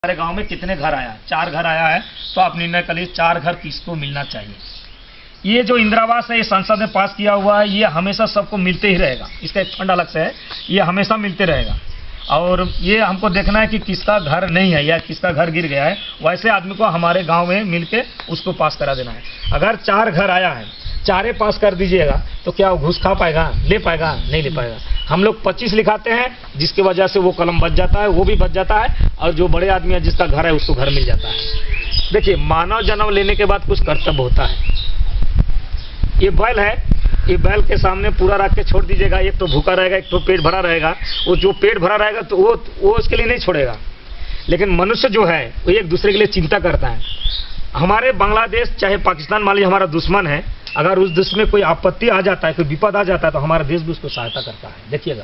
हमारे गांव में कितने घर आया, 4 घर आया है, तो आप निर्णय कर लीजिए 4 घर किसको मिलना चाहिए। ये जो इंदिरा आवास है, ये संसद ने पास किया हुआ है, ये हमेशा सबको मिलते ही रहेगा। इसका एक फंड अलग से है, ये हमेशा मिलते रहेगा। और ये हमको देखना है कि किसका घर नहीं है या किसका घर गिर गया है, वैसे आदमी को हमारे गांव में मिलके उसको पास करा देना है। अगर 4 घर आया है, 4 पास कर दीजिएगा तो क्या वो घूस खा पाएगा? ले पाएगा? नहीं ले पाएगा। हम लोग 25 लिखाते हैं, जिसकी वजह से वो कलम बच जाता है, वो भी बच जाता है, और जो बड़े आदमी है जिसका घर है उसको घर मिल जाता है। देखिए, मानव जन्म लेने के बाद कुछ कर्तव्य होता है। ये बैल है, ये बैल के सामने पूरा रख के छोड़ दीजिएगा, एक तो भूखा रहेगा, एक तो पेट भरा रहेगा। वो जो पेट भरा रहेगा तो वो उसके लिए नहीं छोड़ेगा। लेकिन मनुष्य जो है वो एक दूसरे के लिए चिंता करता है। हमारे बांग्लादेश चाहे पाकिस्तान मान लीजिए हमारा दुश्मन है, अगर उस देश में कोई आपत्ति आ जाता है, कोई विपद आ जाता है, तो हमारा देश भी उसको सहायता करता है। देखिएगा,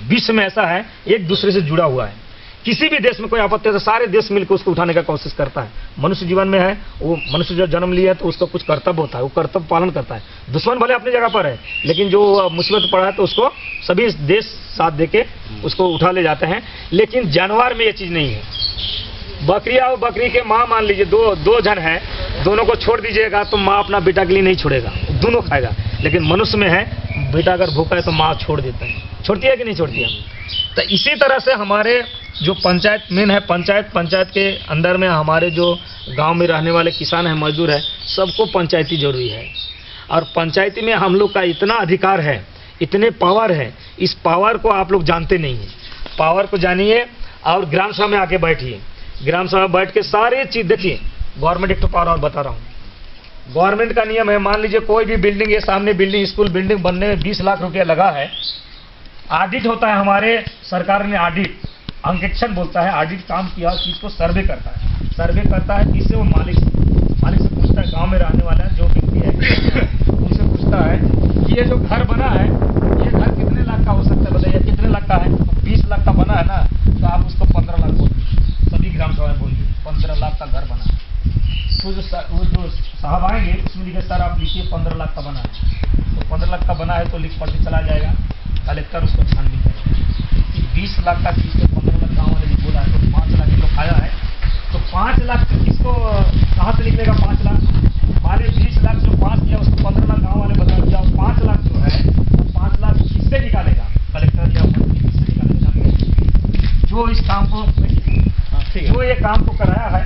विश्व में ऐसा है, एक दूसरे से जुड़ा हुआ है। किसी भी देश में कोई आपत्ति है तो सारे देश मिलकर उसको उठाने का कोशिश करता है। मनुष्य जीवन में है, वो मनुष्य जो जन्म लिया है तो उसका कुछ कर्तव्य होता है, वो कर्तव्य पालन करता है। दुश्मन भले अपनी जगह पर है, लेकिन जो मुसीबत पड़ा है तो उसको सभी देश साथ देके उसको उठा ले जाते हैं। लेकिन जानवर में ये चीज़ नहीं है। बकरिया और बकरी के माँ मान लीजिए दो जन है, दोनों को छोड़ दीजिएगा तो माँ अपना बेटा के लिए नहीं छोड़ेगा, दोनों खाएगा। लेकिन मनुष्य में है, बेटा अगर भूखा है तो माँ छोड़ देता है। छोड़ती है कि नहीं छोड़ती है? तो इसी तरह से हमारे जो पंचायत मेन है, पंचायत के अंदर में हमारे जो गांव में रहने वाले किसान हैं, मजदूर है, सबको पंचायती जरूरी है। और पंचायती में हम लोग का इतना अधिकार है, इतने पावर है, इस पावर को आप लोग जानते नहीं हैं। पावर को जानिए और ग्राम सभा में आके बैठिए। ग्राम सभा में बैठ के सारे चीज़ देखिए। गवर्नमेंट एक तो पावर और बता रहा हूँ, गवर्नमेंट का नियम है, मान लीजिए कोई भी बिल्डिंग, ये सामने बिल्डिंग, स्कूल बिल्डिंग बनने में 20 लाख रुपया लगा है। ऑडिट होता है, हमारे सरकार ने ऑडिट, अंकेक्षण बोलता है, ऑडिट काम किया उस चीज़ को सर्वे करता है। सर्वे करता है किससे? वो मालिक से पूछता है, गांव में रहने वाला जो व्यक्ति है उनसे पूछता है कि ये जो घर बना है, ये घर कितने लाख का हो सकता है, बताइए कितने लाख का है? तो 20 लाख का बना है ना, तो आप उसको 15 लाख बोलिए। सभी ग्राम सभा में बोलिए 15 लाख का घर बना है। तो वो जो साहब आएंगे उसमें लिखे, सर आप लिखिए 15 लाख का बना है। तो 15 लाख का बना है तो लिख पढ़ के चला जाएगा, कलेक्टर उसको छानबीन करेगा कि 20 लाख का चीज़ 15 लाख गाँव वाले बोला है, तो 5 लाख लोग खाया है, तो 5 लाख किसको कहाँ से निकलेगा? 5 लाख हमारे 20 लाख जो पास किया उसको 15 लाख गाँव वाले बता दिया। 5 लाख जो है वो 5 लाख किससे निकालेगा? कलेक्टर या मंत्री किससे निकालेगा? जो इस काम को, जो ये काम को कराया है,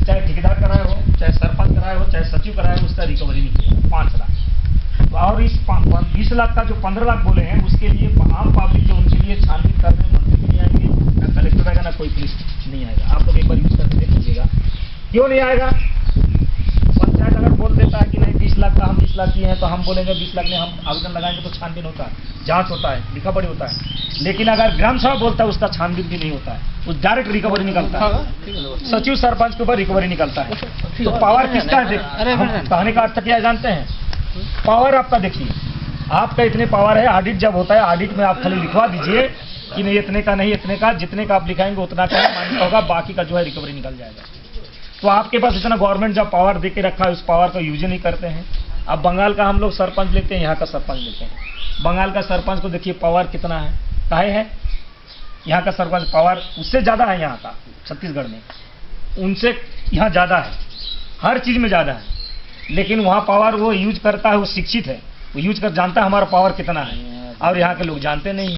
चाहे ठेकेदार कराया हो, चाहे सरपंच कराया हो, चाहे सचिव कराया हो, उसका रिकवरी निकलेगा 5 लाख। और इस 20 लाख का जो 15 लाख बोले हैं, उसके लिए आम पब्लिक जो उनके लिए छानबीन करने मंत्री भी नहीं आएंगे, ना कलेक्टर आएगा, ना कोई पुलिस नहीं आएगा। आप लोग एक बार यूज करके देख लीजिएगा, क्यों नहीं आएगा? पंचायत अगर बोल देता है कि नहीं 20 लाख का हम 20 लाख किए हैं, तो हम बोलेंगे 20 लाख में हम आवेदन लगाएंगे तो छानबीन होता है, जांच होता है, लिखा पढ़ी होता है। लेकिन अगर ग्राम सभा बोलता है उसका छानबीन भी नहीं होता है, उस डायरेक्ट रिकवरी निकलता है, सचिव सरपंच के ऊपर रिकवरी निकलता है। तो पावर किसका है? कहने का अर्थ क्या जानते हैं? पावर आपका देखिए, आपका इतने पावर है। ऑडिट जब होता है, ऑडिट में आप खाली लिखवा दीजिए कि नहीं इतने का नहीं, इतने का, जितने का आप लिखाएंगे उतना का मान्य होगा, बाकी का जो है रिकवरी निकल जाएगा। तो आपके पास इतना गवर्नमेंट जब पावर दे के रखा है, उस पावर का यूज नहीं करते हैं। अब बंगाल का हम लोग सरपंच लेते हैं, यहाँ का सरपंच लेते हैं। बंगाल का सरपंच को देखिए पावर कितना है, काहे है? यहाँ का सरपंच पावर उससे ज़्यादा है, यहाँ का छत्तीसगढ़ में उनसे यहाँ ज़्यादा है, हर चीज़ में ज़्यादा है। लेकिन वहाँ पावर वो यूज करता है, वो शिक्षित है, वो यूज कर जानता है हमारा पावर कितना है, और यहाँ के लोग जानते नहीं।